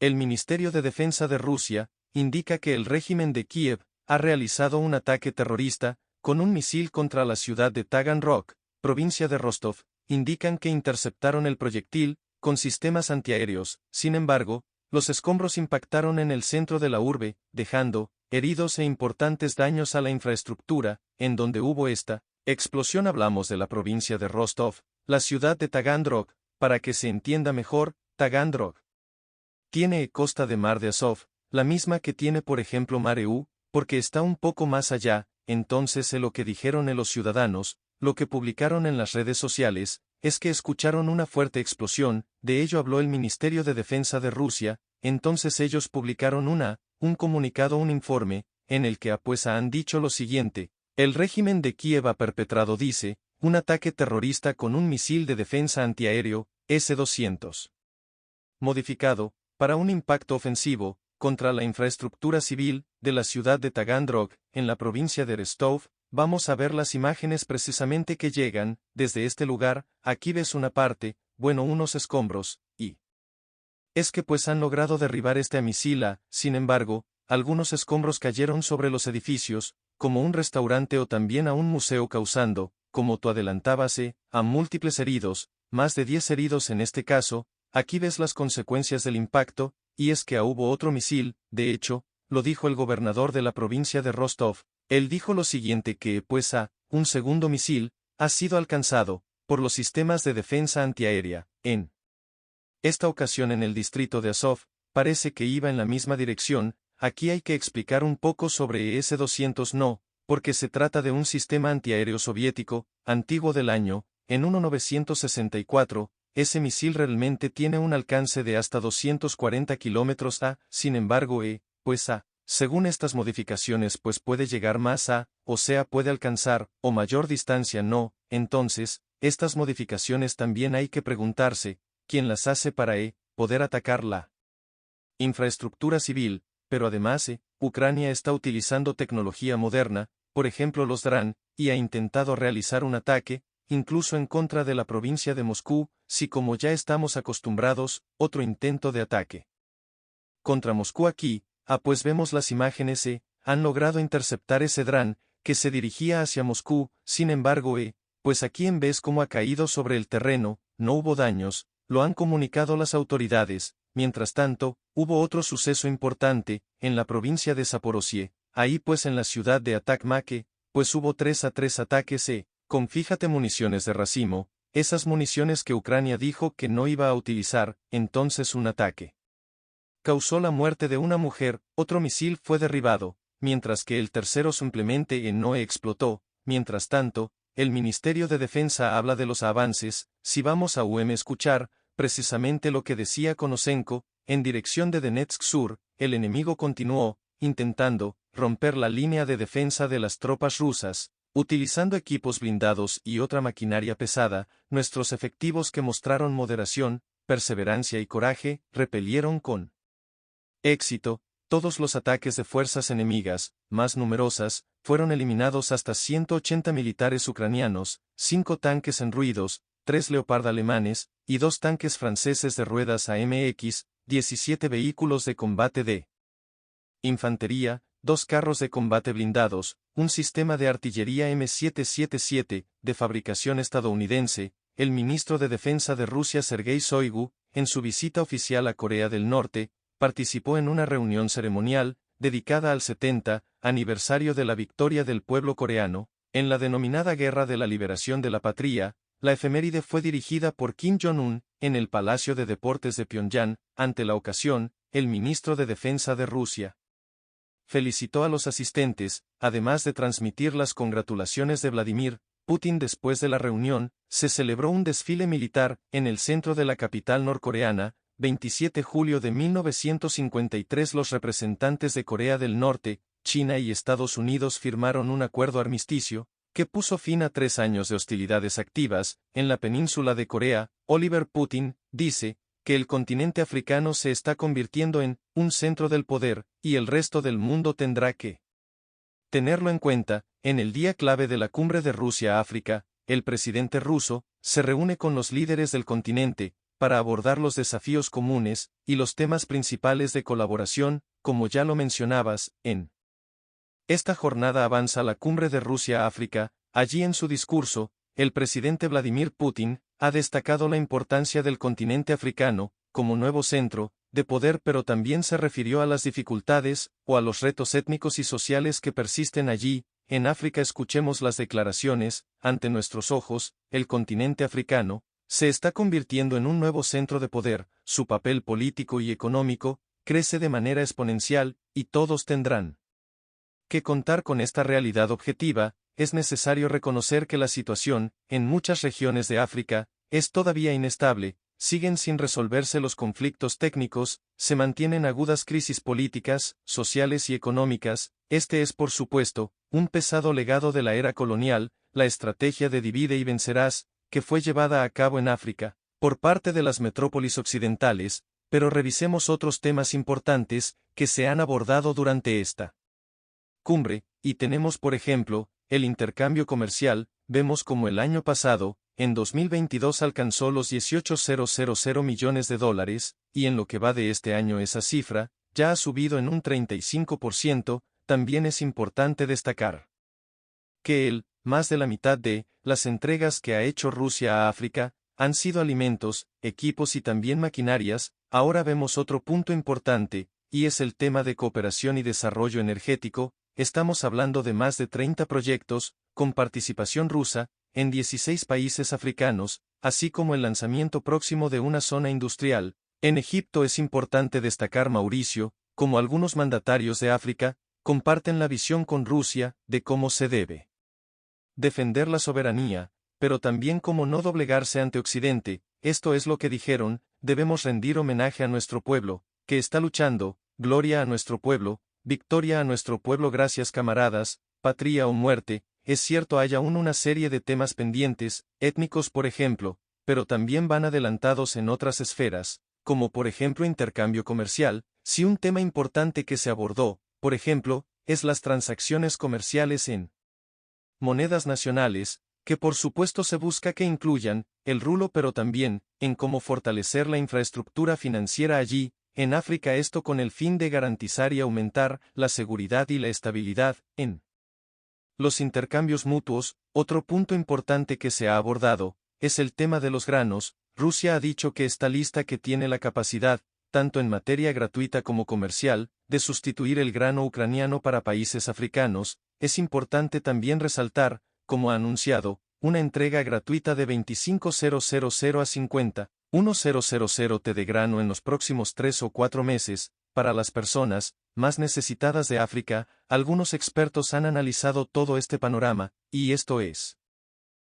El Ministerio de Defensa de Rusia indica que el régimen de Kiev ha realizado un ataque terrorista con un misil contra la ciudad de Taganrog, provincia de Rostov. Indican que interceptaron el proyectil con sistemas antiaéreos. Sin embargo, los escombros impactaron en el centro de la urbe, dejando heridos e importantes daños a la infraestructura, en donde hubo esta explosión. Hablamos de la provincia de Rostov, la ciudad de Taganrog. Para que se entienda mejor, Taganrog tiene costa de Mar de Azov, la misma que tiene por ejemplo Mareu, porque está un poco más allá. Entonces lo que dijeron los ciudadanos, lo que publicaron en las redes sociales, es que escucharon una fuerte explosión. De ello habló el Ministerio de Defensa de Rusia. Entonces ellos publicaron un comunicado, un informe, en el que han dicho lo siguiente: el régimen de Kiev ha perpetrado, dice, un ataque terrorista con un misil de defensa antiaéreo, S-200. Modificado, para un impacto ofensivo, contra la infraestructura civil, de la ciudad de Taganrog, en la provincia de Rostov. Vamos a ver las imágenes precisamente que llegan, desde este lugar. Aquí ves una parte, unos escombros, y es que han logrado derribar este misil. Sin embargo, algunos escombros cayeron sobre los edificios, como un restaurante o también a un museo, causando, como tú adelantabas, a múltiples heridos, más de 10 heridos en este caso. Aquí ves las consecuencias del impacto, y es que hubo otro misil. De hecho, lo dijo el gobernador de la provincia de Rostov. Él dijo lo siguiente, que un segundo misil ha sido alcanzado por los sistemas de defensa antiaérea. En esta ocasión en el distrito de Azov, parece que iba en la misma dirección. Aquí hay que explicar un poco sobre S-200, porque se trata de un sistema antiaéreo soviético, antiguo del año, en 1964, ese misil realmente tiene un alcance de hasta 240 kilómetros. Sin embargo, según estas modificaciones puede llegar más o sea puede alcanzar, o mayor distancia. Entonces, estas modificaciones también hay que preguntarse, ¿quién las hace para poder atacar la infraestructura civil? Pero además, Ucrania está utilizando tecnología moderna, por ejemplo los dron, y ha intentado realizar un ataque, incluso en contra de la provincia de Moscú. Si como ya estamos acostumbrados, otro intento de ataque contra Moscú aquí. Vemos las imágenes. Han logrado interceptar ese dron, que se dirigía hacia Moscú. Sin embargo, aquí ves cómo ha caído sobre el terreno, no hubo daños, lo han comunicado las autoridades. Mientras tanto, hubo otro suceso importante, en la provincia de Zaporozhye, ahí en la ciudad de Atakmake, hubo 3 ataques, con fíjate municiones de racimo, esas municiones que Ucrania dijo que no iba a utilizar. Entonces un ataque causó la muerte de una mujer, otro misil fue derribado, mientras que el tercero simplemente no explotó. Mientras tanto, el Ministerio de Defensa habla de los avances. Si vamos a escuchar, precisamente lo que decía Konosenko, en dirección de Donetsk Sur, el enemigo continuó, intentando romper la línea de defensa de las tropas rusas, utilizando equipos blindados y otra maquinaria pesada. Nuestros efectivos, que mostraron moderación, perseverancia y coraje, repelieron con éxito todos los ataques de fuerzas enemigas, más numerosas. Fueron eliminados hasta 180 militares ucranianos, 5 tanques enruidos, 3 Leopard alemanes, y 2 tanques franceses de ruedas AMX, 17 vehículos de combate de infantería, 2 carros de combate blindados, un sistema de artillería M777, de fabricación estadounidense. El ministro de Defensa de Rusia Sergei Shoigu, en su visita oficial a Corea del Norte, participó en una reunión ceremonial, dedicada al 70 aniversario de la victoria del pueblo coreano, en la denominada Guerra de la Liberación de la Patria. La efeméride fue dirigida por Kim Jong-un, en el Palacio de Deportes de Pyongyang. Ante la ocasión, el ministro de Defensa de Rusia felicitó a los asistentes, además de transmitir las congratulaciones de Vladimir Putin. Después de la reunión, se celebró un desfile militar, en el centro de la capital norcoreana. 27 de julio de 1953 los representantes de Corea del Norte, China y Estados Unidos firmaron un acuerdo armisticio, que puso fin a 3 años de hostilidades activas, en la península de Corea. Oliver Putin dice que el continente africano se está convirtiendo en un centro del poder, y el resto del mundo tendrá que tenerlo en cuenta. En el día clave de la cumbre de Rusia-África, el presidente ruso se reúne con los líderes del continente, para abordar los desafíos comunes y los temas principales de colaboración, como ya lo mencionabas, en esta jornada avanza la cumbre de Rusia-África. Allí en su discurso, el presidente Vladimir Putin ha destacado la importancia del continente africano, como nuevo centro de poder, pero también se refirió a las dificultades o a los retos étnicos y sociales que persisten allí. En África escuchemos las declaraciones: ante nuestros ojos, el continente africano se está convirtiendo en un nuevo centro de poder, su papel político y económico crece de manera exponencial, y todos tendrán que contar con esta realidad objetiva. Es necesario reconocer que la situación, en muchas regiones de África, es todavía inestable, siguen sin resolverse los conflictos técnicos, se mantienen agudas crisis políticas, sociales y económicas. Este es, por supuesto, un pesado legado de la era colonial, la estrategia de divide y vencerás, que fue llevada a cabo en África, por parte de las metrópolis occidentales, pero revisemos otros temas importantes, que se han abordado durante esta cumbre, y tenemos por ejemplo, el intercambio comercial. Vemos como el año pasado, en 2022 alcanzó los 18.000 millones de dólares, y en lo que va de este año esa cifra, ya ha subido en un 35%, también es importante destacar que más de la mitad de las entregas que ha hecho Rusia a África, han sido alimentos, equipos y también maquinarias. Ahora vemos otro punto importante, y es el tema de cooperación y desarrollo energético. Estamos hablando de más de 30 proyectos, con participación rusa, en 16 países africanos, así como el lanzamiento próximo de una zona industrial. En Egipto es importante destacar Mauricio, como algunos mandatarios de África, comparten la visión con Rusia, de cómo se debe defender la soberanía, pero también cómo no doblegarse ante Occidente. Esto es lo que dijeron: debemos rendir homenaje a nuestro pueblo, que está luchando, gloria a nuestro pueblo, victoria a nuestro pueblo. Gracias camaradas, patria o muerte. Es cierto, hay aún una serie de temas pendientes, étnicos por ejemplo, pero también van adelantados en otras esferas, como por ejemplo intercambio comercial. Si un tema importante que se abordó, por ejemplo, es las transacciones comerciales en monedas nacionales, que por supuesto se busca que incluyan el rulo, pero también en cómo fortalecer la infraestructura financiera allí, en África, esto con el fin de garantizar y aumentar la seguridad y la estabilidad en los intercambios mutuos. Otro punto importante que se ha abordado es el tema de los granos. Rusia ha dicho que está lista, que tiene la capacidad, tanto en materia gratuita como comercial, de sustituir el grano ucraniano para países africanos. Es importante también resaltar, como ha anunciado, una entrega gratuita de 25.000 a 50.100 t de grano en los próximos 3 o 4 meses, para las personas más necesitadas de África. Algunos expertos han analizado todo este panorama, y esto es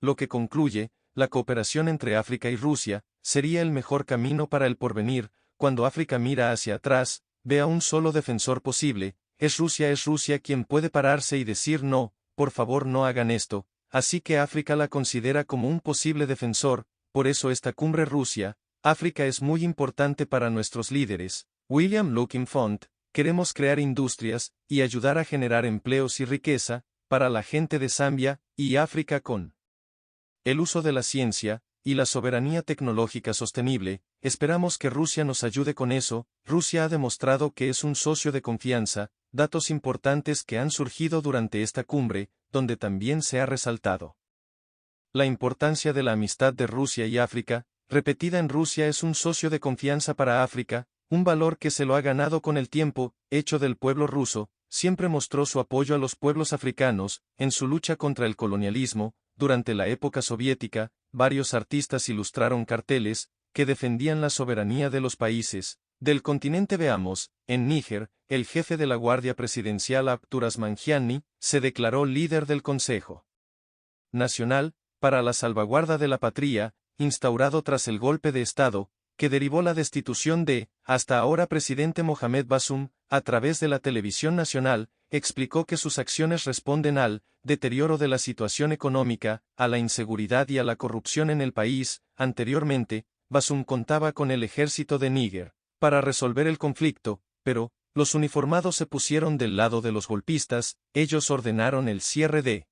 lo que concluye: la cooperación entre África y Rusia sería el mejor camino para el porvenir. Cuando África mira hacia atrás, ve a un solo defensor posible: es Rusia quien puede pararse y decir no, por favor no hagan esto. Así que África la considera como un posible defensor. Por eso esta cumbre Rusia-África es muy importante para nuestros líderes. William Looking Font: queremos crear industrias y ayudar a generar empleos y riqueza para la gente de Zambia y África con el uso de la ciencia y la soberanía tecnológica sostenible. Esperamos que Rusia nos ayude con eso. Rusia ha demostrado que es un socio de confianza. Datos importantes que han surgido durante esta cumbre, donde también se ha resaltado la importancia de la amistad de Rusia y África. Repetida en Rusia es un socio de confianza para África, un valor que se lo ha ganado con el tiempo. Hecho del pueblo ruso, siempre mostró su apoyo a los pueblos africanos, en su lucha contra el colonialismo. Durante la época soviética, varios artistas ilustraron carteles que defendían la soberanía de los países del continente. Veamos, en Níger, el jefe de la Guardia Presidencial Abdurrahman-Chiani se declaró líder del Consejo Nacional para la Salvaguarda de la Patria, instaurado tras el golpe de Estado que derivó la destitución de, hasta ahora presidente Mohamed Bazoum. A través de la televisión nacional, explicó que sus acciones responden al deterioro de la situación económica, a la inseguridad y a la corrupción en el país. Anteriormente, Bazoum contaba con el ejército de Níger para resolver el conflicto, pero los uniformados se pusieron del lado de los golpistas. Ellos ordenaron el cierre de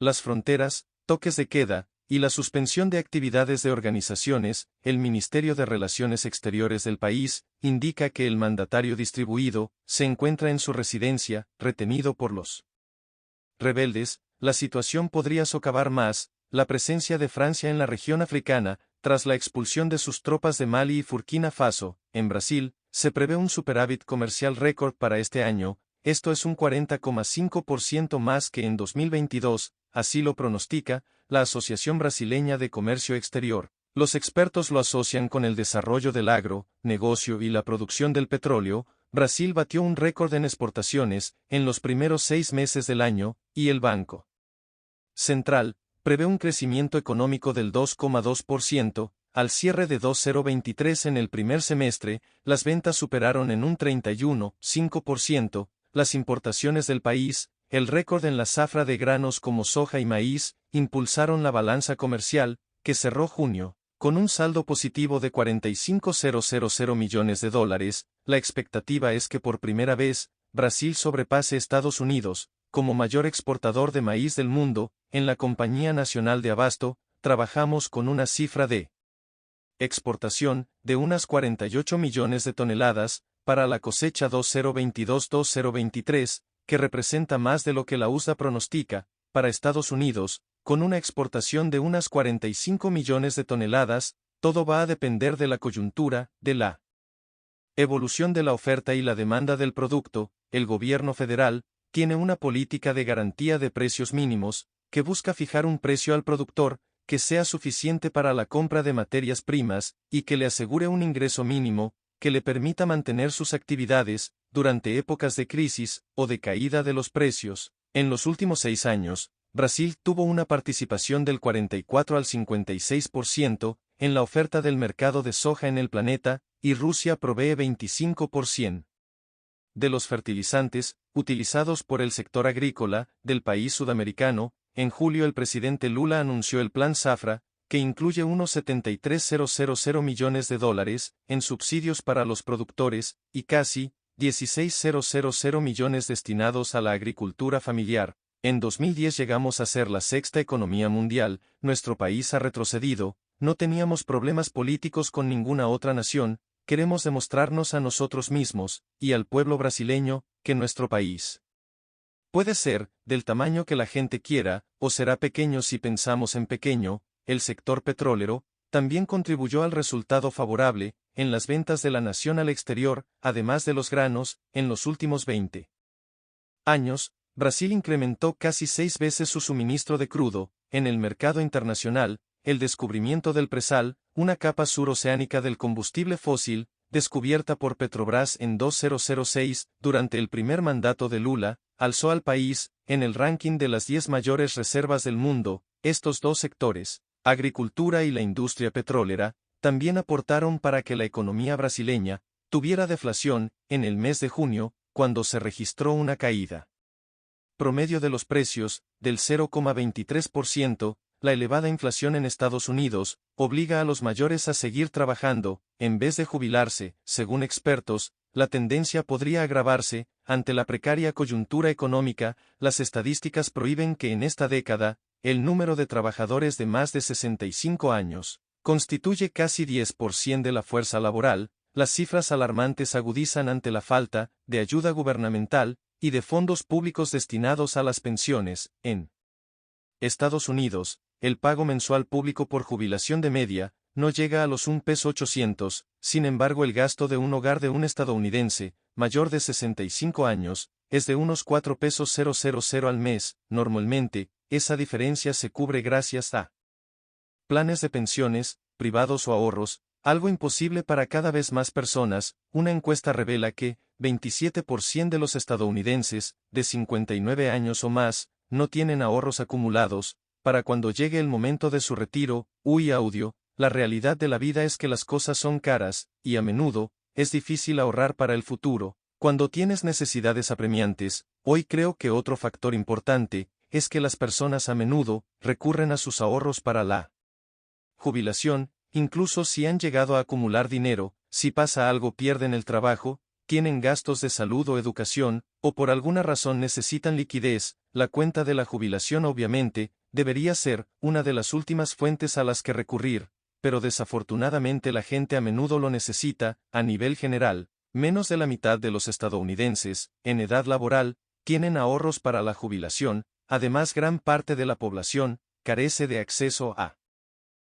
las fronteras, toques de queda, y la suspensión de actividades de organizaciones. El Ministerio de Relaciones Exteriores del país indica que el mandatario distribuido se encuentra en su residencia, retenido por los rebeldes. La situación podría socavar más la presencia de Francia en la región africana. Tras la expulsión de sus tropas de Mali y Burkina Faso, en Brasil, se prevé un superávit comercial récord para este año. Esto es un 40,5% más que en 2022, así lo pronostica la Asociación Brasileña de Comercio Exterior. Los expertos lo asocian con el desarrollo del agro, negocio y la producción del petróleo. Brasil batió un récord en exportaciones en los primeros 6 meses del año, y el Banco Central prevé un crecimiento económico del 2,2%, al cierre de 2023 en el primer semestre. Las ventas superaron en un 31,5%, las importaciones del país, el récord en la zafra de granos como soja y maíz, impulsaron la balanza comercial, que cerró junio con un saldo positivo de $45,000 millones. La expectativa es que por primera vez, Brasil sobrepase Estados Unidos como mayor exportador de maíz del mundo. En la Compañía Nacional de Abasto, trabajamos con una cifra de exportación de unas 48 millones de toneladas para la cosecha 2022-2023, que representa más de lo que la USDA pronostica para Estados Unidos, con una exportación de unas 45 millones de toneladas. Todo va a depender de la coyuntura, de la evolución de la oferta y la demanda del producto. El gobierno federal tiene una política de garantía de precios mínimos, que busca fijar un precio al productor, que sea suficiente para la compra de materias primas, y que le asegure un ingreso mínimo, que le permita mantener sus actividades, durante épocas de crisis, o de caída de los precios. En los últimos 6 años, Brasil tuvo una participación del 44 al 56%, en la oferta del mercado de soja en el planeta, y Rusia provee 25% de los fertilizantes utilizados por el sector agrícola del país sudamericano. En julio el presidente Lula anunció el Plan Zafra, que incluye unos $73,000 millones en subsidios para los productores, y casi $16,000 millones destinados a la agricultura familiar. En 2010 llegamos a ser la sexta economía mundial. Nuestro país ha retrocedido, no teníamos problemas políticos con ninguna otra nación. Queremos demostrarnos a nosotros mismos, y al pueblo brasileño, que nuestro país puede ser del tamaño que la gente quiera, o será pequeño si pensamos en pequeño. El sector petrolero también contribuyó al resultado favorable en las ventas de la nación al exterior. Además de los granos, en los últimos 20 años, Brasil incrementó casi 6 veces su suministro de crudo en el mercado internacional. El descubrimiento del presal, una capa suroceánica del combustible fósil, descubierta por Petrobras en 2006, durante el primer mandato de Lula, alzó al país en el ranking de las 10 mayores reservas del mundo. Estos dos sectores, agricultura y la industria petrolera, también aportaron para que la economía brasileña tuviera deflación en el mes de junio, cuando se registró una caída promedio de los precios del 0,23%. La elevada inflación en Estados Unidos obliga a los mayores a seguir trabajando, en vez de jubilarse. Según expertos, la tendencia podría agravarse ante la precaria coyuntura económica. Las estadísticas prohíben que en esta década, el número de trabajadores de más de 65 años constituye casi 10% de la fuerza laboral. Las cifras alarmantes agudizan ante la falta de ayuda gubernamental y de fondos públicos destinados a las pensiones. En Estados Unidos, el pago mensual público por jubilación de media no llega a los $1,800. Sin embargo, el gasto de un hogar de un estadounidense mayor de 65 años es de unos $4,000 al mes. Normalmente, esa diferencia se cubre gracias a planes de pensiones, privados o ahorros, algo imposible para cada vez más personas. Una encuesta revela que 27% de los estadounidenses de 59 años o más no tienen ahorros acumulados para cuando llegue el momento de su retiro. Audio. La realidad de la vida es que las cosas son caras, y a menudo es difícil ahorrar para el futuro, cuando tienes necesidades apremiantes. Hoy creo que otro factor importante es que las personas a menudo recurren a sus ahorros para la jubilación, incluso si han llegado a acumular dinero. Si pasa algo, pierden el trabajo, tienen gastos de salud o educación, o por alguna razón necesitan liquidez, la cuenta de la jubilación obviamente, debería ser una de las últimas fuentes a las que recurrir, pero desafortunadamente la gente a menudo lo necesita, a nivel general. Menos de la mitad de los estadounidenses, en edad laboral, tienen ahorros para la jubilación, además gran parte de la población carece de acceso a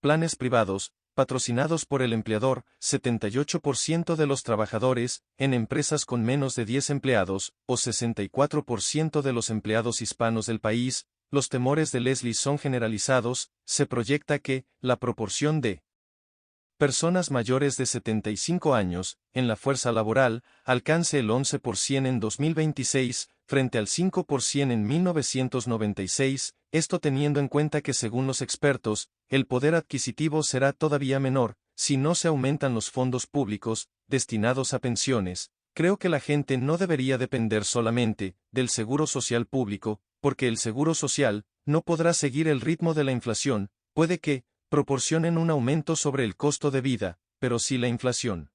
planes privados, patrocinados por el empleador. 78% de los trabajadores, en empresas con menos de 10 empleados, o 64% de los empleados hispanos del país. Los temores de Leslie son generalizados. Se proyecta que la proporción de personas mayores de 75 años, en la fuerza laboral, alcance el 11% en 2026, frente al 5% en 1996, esto teniendo en cuenta que según los expertos, el poder adquisitivo será todavía menor, si no se aumentan los fondos públicos, destinados a pensiones. Creo que la gente no debería depender solamente del seguro social público, porque el seguro social no podrá seguir el ritmo de la inflación, puede que proporcionen un aumento sobre el costo de vida, pero si la inflación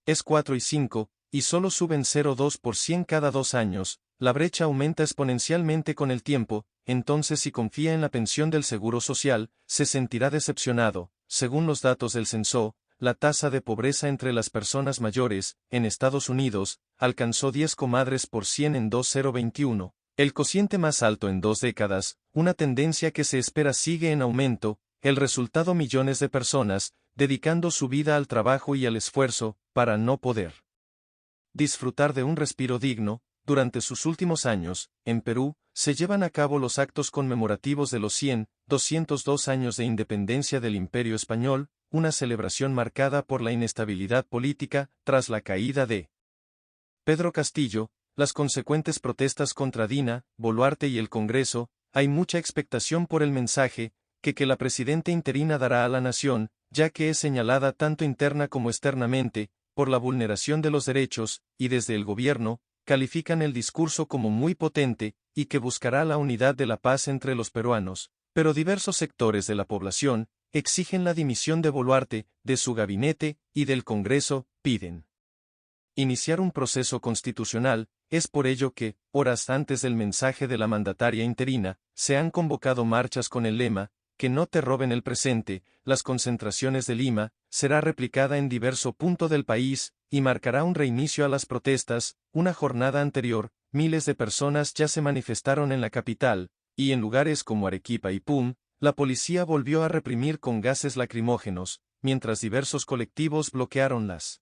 es 4 y 5, y solo suben 0,2% cada 2 años, la brecha aumenta exponencialmente con el tiempo. Entonces si confía en la pensión del seguro social, se sentirá decepcionado. Según los datos del censo, la tasa de pobreza entre las personas mayores, en Estados Unidos, alcanzó 10,3% en 2021, el cociente más alto en 2 décadas, una tendencia que se espera sigue en aumento. El resultado: millones de personas, dedicando su vida al trabajo y al esfuerzo, para no poder disfrutar de un respiro digno. Durante sus últimos años, en Perú, se llevan a cabo los actos conmemorativos de los 202 años de independencia del Imperio Español, una celebración marcada por la inestabilidad política, tras la caída de Pedro Castillo, las consecuentes protestas contra Dina Boluarte y el Congreso. Hay mucha expectación por el mensaje que la presidenta interina dará a la nación, ya que es señalada tanto interna como externamente por la vulneración de los derechos, y desde el gobierno califican el discurso como muy potente, y que buscará la unidad de la paz entre los peruanos. Pero diversos sectores de la población exigen la dimisión de Boluarte, de su gabinete y del Congreso. Piden iniciar un proceso constitucional. Es por ello que, horas antes del mensaje de la mandataria interina, se han convocado marchas con el lema "que no te roben el presente". Las concentraciones de Lima será replicada en diverso punto del país, y marcará un reinicio a las protestas. Una jornada anterior, miles de personas ya se manifestaron en la capital, y en lugares como Arequipa y Pum, la policía volvió a reprimir con gases lacrimógenos, mientras diversos colectivos bloquearon las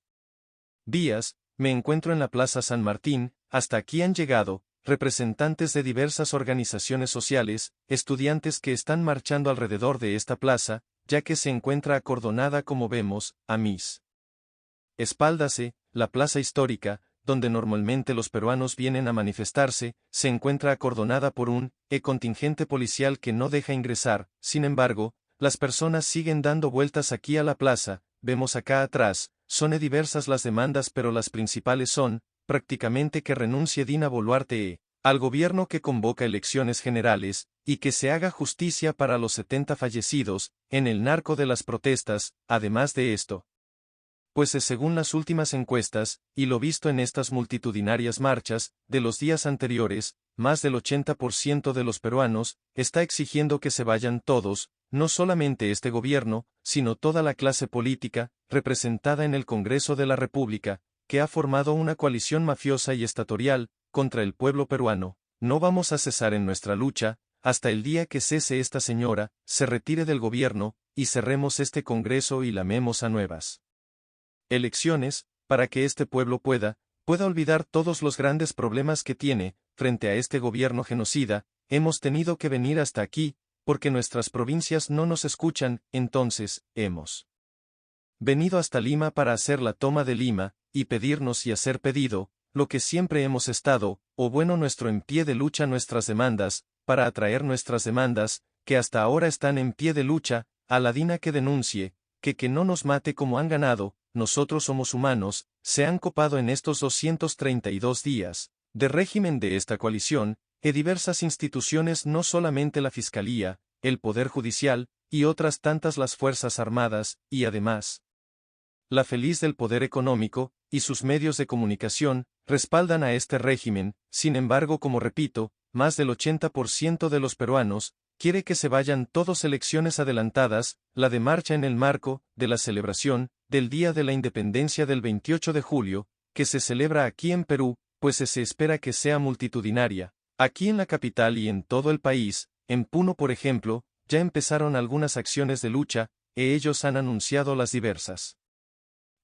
vías. Me encuentro en la Plaza San Martín. Hasta aquí han llegado representantes de diversas organizaciones sociales, estudiantes que están marchando alrededor de esta plaza, ya que se encuentra acordonada como vemos, a mis espaldas. La plaza histórica, donde normalmente los peruanos vienen a manifestarse, se encuentra acordonada por un contingente policial que no deja ingresar. Sin embargo, las personas siguen dando vueltas aquí a la plaza. Vemos acá atrás, son diversas las demandas, pero las principales son, prácticamente, que renuncie Dina Boluarte al gobierno, que convoca elecciones generales, y que se haga justicia para los 70 fallecidos en el narco de las protestas. Además de esto, pues según las últimas encuestas, y lo visto en estas multitudinarias marchas de los días anteriores, más del 80% de los peruanos está exigiendo que se vayan todos, no solamente este gobierno, sino toda la clase política representada en el Congreso de la República, que ha formado una coalición mafiosa y estatorial contra el pueblo peruano. No vamos a cesar en nuestra lucha hasta el día que cese esta señora, se retire del gobierno, y cerremos este Congreso y llamemos a nuevas elecciones, para que este pueblo pueda olvidar todos los grandes problemas que tiene. Frente a este gobierno genocida, hemos tenido que venir hasta aquí, porque nuestras provincias no nos escuchan. Entonces, hemos venido hasta Lima para hacer la toma de Lima, y pedirnos y hacer pedido, lo que siempre hemos estado, o bueno, nuestro en pie de lucha, nuestras demandas, para atraer nuestras demandas, que hasta ahora están en pie de lucha, a la Dina que denuncie, que no nos mate como han ganado. Nosotros somos humanos. Se han copado en estos 232 días de régimen de esta coalición, diversas instituciones, no solamente la Fiscalía, el Poder Judicial, y otras tantas las Fuerzas Armadas, y además la feliz del poder económico, y sus medios de comunicación, respaldan a este régimen. Sin embargo, como repito, más del 80% de los peruanos quiere que se vayan todas elecciones adelantadas, la de marcha en el marco de la celebración del Día de la Independencia del 28 de julio, que se celebra aquí en Perú, pues se espera que sea multitudinaria. Aquí en la capital y en todo el país, en Puno por ejemplo, ya empezaron algunas acciones de lucha, ellos han anunciado las diversas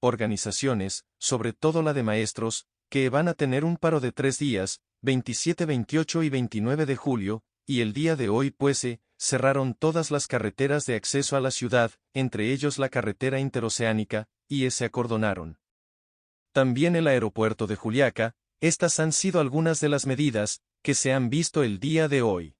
organizaciones, sobre todo la de maestros, que van a tener un paro de 3 días, 27, 28 y 29 de julio, y el día de hoy pues se cerraron todas las carreteras de acceso a la ciudad, entre ellos la carretera interoceánica, y se acordonaron. También el aeropuerto de Juliaca. Estas han sido algunas de las medidas que se han visto el día de hoy.